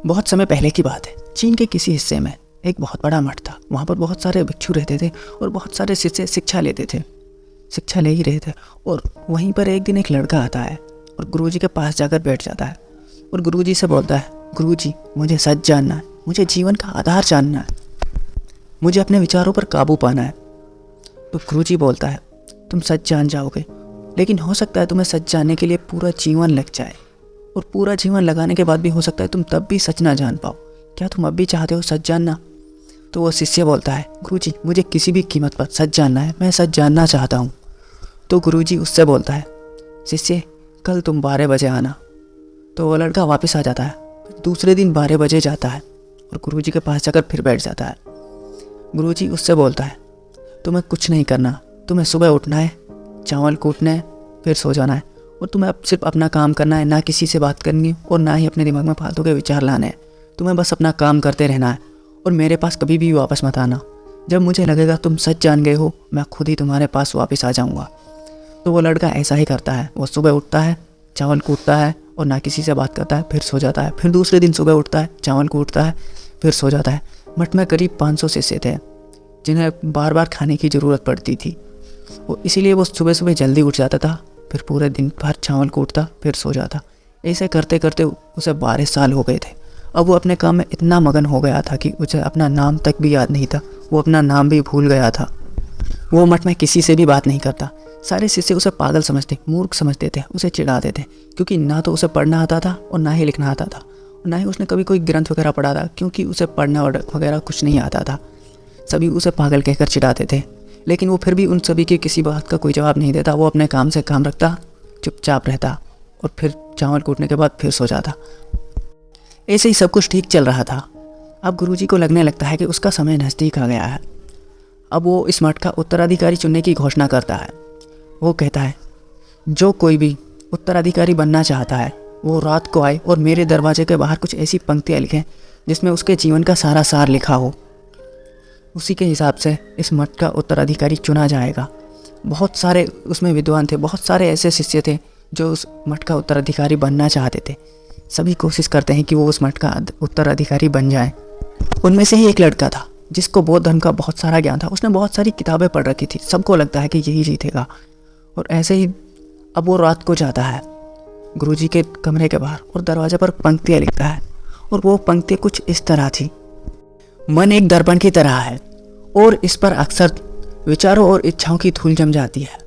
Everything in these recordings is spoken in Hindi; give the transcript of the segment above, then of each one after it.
बहुत समय पहले की बात है। चीन के किसी हिस्से में एक बहुत बड़ा मठ था। वहाँ पर बहुत सारे भिक्षु रहते थे और बहुत सारे शिष्य शिक्षा लेते थे, शिक्षा ले ही रहे थे। और वहीं पर एक दिन एक लड़का आता है और गुरुजी के पास जाकर बैठ जाता है और गुरुजी से बोलता है, गुरुजी मुझे सच जानना है, मुझे जीवन का आधार जानना है, मुझे अपने विचारों पर काबू पाना है। तो गुरुजी बोलता है, तुम सच जान जाओगे, लेकिन हो सकता है तुम्हें सच जानने के लिए पूरा जीवन लग जाए, और पूरा जीवन लगाने के बाद भी हो सकता है तुम तब भी सच ना जान पाओ। क्या तुम अब भी चाहते हो सच जानना? तो वो शिष्य बोलता है, गुरुजी मुझे किसी भी कीमत पर सच जानना है, मैं सच जानना चाहता हूँ। तो गुरुजी उससे बोलता है, शिष्य कल तुम 12 बजे आना। तो वो लड़का वापस आ जाता है। दूसरे दिन 12 बजे जाता है और गुरुजी के पास जाकर फिर बैठ जाता है। गुरुजी उससे बोलता है, तुम्हें कुछ नहीं करना, तुम्हें सुबह उठना है, चावल कूटना है, फिर सो जाना है, और तुम्हें अब सिर्फ अपना काम करना है, ना किसी से बात करनी और ना ही अपने दिमाग में फालतू के विचार लाने हैं। तुम्हें बस अपना काम करते रहना है और मेरे पास कभी भी वापस मत आना। जब मुझे लगेगा तुम सच जान गए हो, मैं खुद ही तुम्हारे पास वापस आ जाऊँगा। तो वो लड़का ऐसा ही करता है। वो सुबह उठता है, चावल कूटता है और ना किसी से बात करता है, फिर सो जाता है। फिर दूसरे दिन सुबह उठता है, चावल कूटता है, फिर सो जाता है। मठ में करीब 500 शिष्य थे जिन्हें बार बार खाने की ज़रूरत पड़ती थी। वो इसीलिए वो सुबह सुबह जल्दी उठ जाता था, फिर पूरे दिन भर चावल कूटता, फिर सो जाता। ऐसे करते करते उसे 12 साल हो गए थे। अब वो अपने काम में इतना मगन हो गया था कि उसे अपना नाम तक भी याद नहीं था। वो अपना नाम भी भूल गया था। वो मठ में किसी से भी बात नहीं करता। सारे शिष्य उसे पागल समझते, मूर्ख समझते थे, उसे चिढ़ाते थे, क्योंकि ना तो उसे पढ़ना आता था और ना ही लिखना आता था, और ना ही उसने कभी कोई ग्रंथ वगैरह पढ़ा था, क्योंकि उसे पढ़ना वगैरह कुछ नहीं आता था। सभी उसे पागल कहकर चिढ़ाते थे, लेकिन वो फिर भी उन सभी की किसी बात का कोई जवाब नहीं देता। वो अपने काम से काम रखता, चुपचाप रहता और फिर चावल कूटने के बाद फिर सो जाता। ऐसे ही सब कुछ ठीक चल रहा था। अब गुरुजी को लगने लगता है कि उसका समय नज़दीक आ गया है। अब वो इस मठ का उत्तराधिकारी चुनने की घोषणा करता है। वो कहता है, जो कोई भी उत्तराधिकारी बनना चाहता है वो रात को आए और मेरे दरवाजे के बाहर कुछ ऐसी पंक्तियाँ लिखें जिसमें उसके जीवन का सारा सार लिखा हो। उसी के हिसाब से इस मठ का उत्तराधिकारी चुना जाएगा। बहुत सारे उसमें विद्वान थे, बहुत सारे ऐसे शिष्य थे जो उस मठ का उत्तराधिकारी बनना चाहते थे। सभी कोशिश करते हैं कि वो उस मठ का उत्तराधिकारी बन जाए। उनमें से ही एक लड़का था जिसको बौद्ध धर्म का बहुत सारा ज्ञान था। उसने बहुत सारी किताबें पढ़ रखी थी। सबको लगता है कि यही जीतेगा। और ऐसे ही अब वो रात को जाता है गुरुजी के कमरे के बाहर और दरवाजे पर पंक्तियाँ लिखता है। और वो पंक्तियाँ कुछ इस तरह थी, मन एक दर्पण की तरह है और इस पर अक्सर विचारों और इच्छाओं की धूल जम जाती है,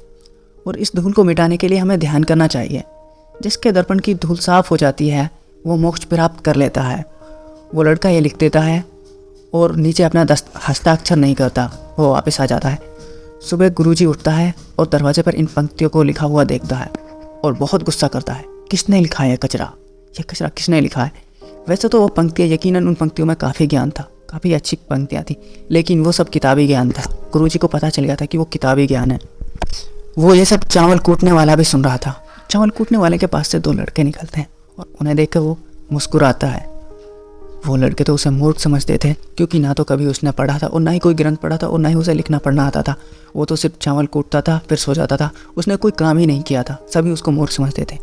और इस धूल को मिटाने के लिए हमें ध्यान करना चाहिए। जिसके दर्पण की धूल साफ हो जाती है वो मोक्ष प्राप्त कर लेता है। वो लड़का ये लिख देता है और नीचे अपना हस्ताक्षर नहीं करता, वो वापस आ जाता है। सुबह गुरुजी उठता है और दरवाजे पर इन पंक्तियों को लिखा हुआ देखता है और बहुत गुस्सा करता है, किसने लिखा है ये कचरा किसने लिखा है? वैसे तो वो पंक्तियाँ, यकीनन उन पंक्तियों में काफ़ी ज्ञान था, काफ़ी अच्छी पंक्तियाँ थी, लेकिन वो सब किताबी ज्ञान था। गुरुजी को पता चल गया था कि वो किताबी ज्ञान है। वो ये सब चावल कूटने वाला भी सुन रहा था। चावल कूटने वाले के पास से 2 लड़के निकलते हैं और उन्हें देखकर वो मुस्कुराता है। वो लड़के तो उसे मूर्ख समझते थे, क्योंकि ना तो कभी उसने पढ़ा था और ना ही कोई ग्रंथ पढ़ा था और ना ही उसे लिखना पढ़ना आता था। वो तो सिर्फ चावल कूटता था, फिर सो जाता था। उसने कोई काम ही नहीं किया था। सभी उसको मूर्ख समझते थे।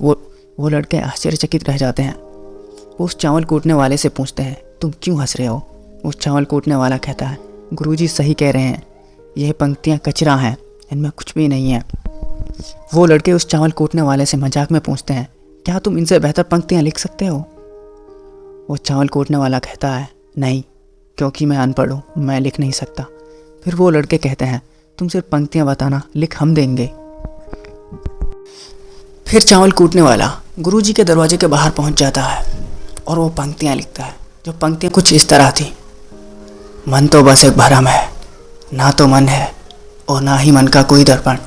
वो लड़के आश्चर्यचकित रह जाते हैं। वो उस चावल कूटने वाले से पूछते हैं, तुम क्यों हंस रहे हो? उस चावल कूटने वाला कहता है, गुरुजी सही कह रहे हैं, यह पंक्तियाँ कचरा हैं, इनमें कुछ भी नहीं है। वो लड़के उस चावल कूटने वाले से मजाक में पूछते हैं, क्या तुम इनसे बेहतर पंक्तियाँ लिख सकते हो? वो चावल कूटने वाला कहता है, नहीं, क्योंकि मैं अनपढ़ हूँ, मैं लिख नहीं सकता। फिर वो लड़के कहते हैं, तुम सिर्फ पंक्तियाँ बताना, लिख हम देंगे। फिर चावल कूटने वाला गुरुजी के दरवाजे के बाहर पहुँच जाता है और वो पंक्तियाँ लिखता है। जो पंक्तियाँ कुछ इस तरह थी, मन तो बस एक भ्रम है, ना तो मन है और ना ही मन का कोई दर्पण।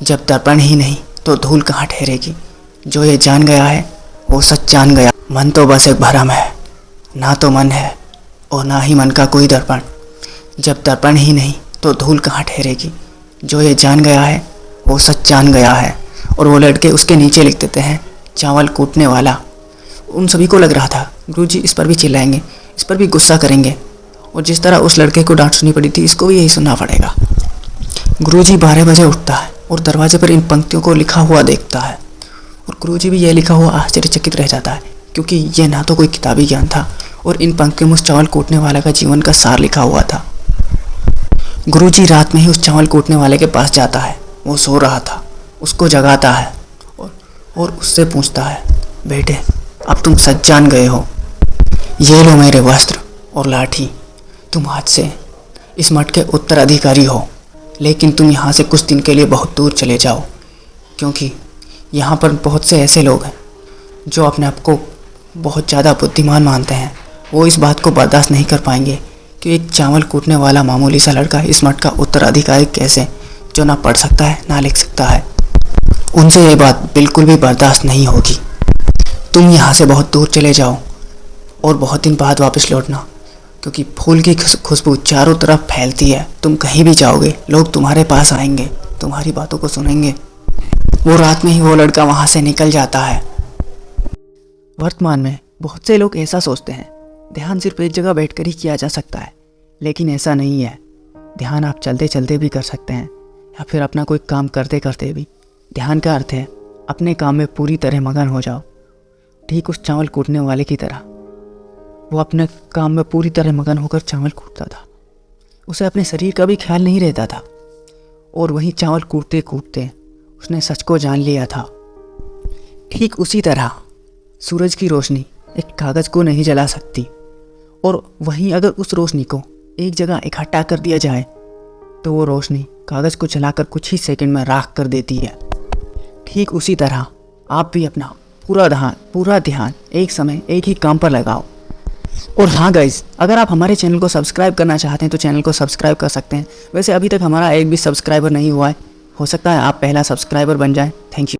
जब दर्पण ही नहीं तो धूल कहाँ ठहरेगी। जो ये जान गया है वो सच जान गया। मन तो बस एक भ्रम है, ना तो मन है और ना ही मन का कोई दर्पण। जब दर्पण ही नहीं तो धूल कहाँ ठहरेगी। जो ये जान गया है वो सच जान गया है। और वो लड़के उसके नीचे लिख देते हैं, चावल कूटने वाला। उन सभी को लग रहा था गुरुजी इस पर भी चिल्लाएंगे, इस पर भी गुस्सा करेंगे, और जिस तरह उस लड़के को डांट सुननी पड़ी थी, इसको भी यही सुनना पड़ेगा। गुरुजी 12 बजे उठता है और दरवाजे पर इन पंक्तियों को लिखा हुआ देखता है, और गुरुजी भी यह लिखा हुआ आश्चर्यचकित रह जाता है, क्योंकि ये ना तो कोई किताबी ज्ञान था और इन पंक्तियों में उस चावल कूटने वाले का जीवन का सार लिखा हुआ था। गुरुजी रात में ही उस चावल कूटने वाले के पास जाता है। वो सो रहा था, उसको जगाता है और उससे पूछता है, बेटे अब तुम सच जान गए हो, ये लो मेरे वस्त्र और लाठी, तुम आज से इस मठ के उत्तराधिकारी हो, लेकिन तुम यहाँ से कुछ दिन के लिए बहुत दूर चले जाओ, क्योंकि यहाँ पर बहुत से ऐसे लोग हैं जो अपने आप को बहुत ज़्यादा बुद्धिमान मानते हैं। वो इस बात को बर्दाश्त नहीं कर पाएंगे कि एक चावल कूटने वाला मामूली सा लड़का इस मठ का उत्तराधिकारी कैसे, जो ना पढ़ सकता है ना लिख सकता है। उनसे ये बात बिल्कुल भी बर्दाश्त नहीं होगी। तुम यहाँ से बहुत दूर चले जाओ और बहुत दिन बाद वापस लौटना, क्योंकि फूल की खुशबू चारों तरफ फैलती है। तुम कहीं भी जाओगे, लोग तुम्हारे पास आएंगे, तुम्हारी बातों को सुनेंगे। वो रात में ही वो लड़का वहाँ से निकल जाता है। वर्तमान में बहुत से लोग ऐसा सोचते हैं, ध्यान सिर्फ एक जगह बैठकर ही किया जा सकता है, लेकिन ऐसा नहीं है। ध्यान आप चलते चलते भी कर सकते हैं या फिर अपना कोई काम करते करते भी। ध्यान का अर्थ है अपने काम में पूरी तरह मगन हो जाओ, ठीक उस चावल कूटने वाले की तरह। वो अपने काम में पूरी तरह मगन होकर चावल कूटता था। उसे अपने शरीर का भी ख्याल नहीं रहता था, और वहीं चावल कूटते कूटते उसने सच को जान लिया था। ठीक उसी तरह सूरज की रोशनी एक कागज़ को नहीं जला सकती, और वहीं अगर उस रोशनी को एक जगह इकट्ठा कर दिया जाए तो वो रोशनी कागज़ को जलाकर कुछ ही सेकंड में राख कर देती है। ठीक उसी तरह आप भी अपना पूरा ध्यान एक समय एक ही काम पर लगाओ। और हाँ गाइज, अगर आप हमारे चैनल को सब्सक्राइब करना चाहते हैं तो चैनल को सब्सक्राइब कर सकते हैं। वैसे अभी तक हमारा एक भी सब्सक्राइबर नहीं हुआ है, हो सकता है आप पहला सब्सक्राइबर बन जाएं। Thank you.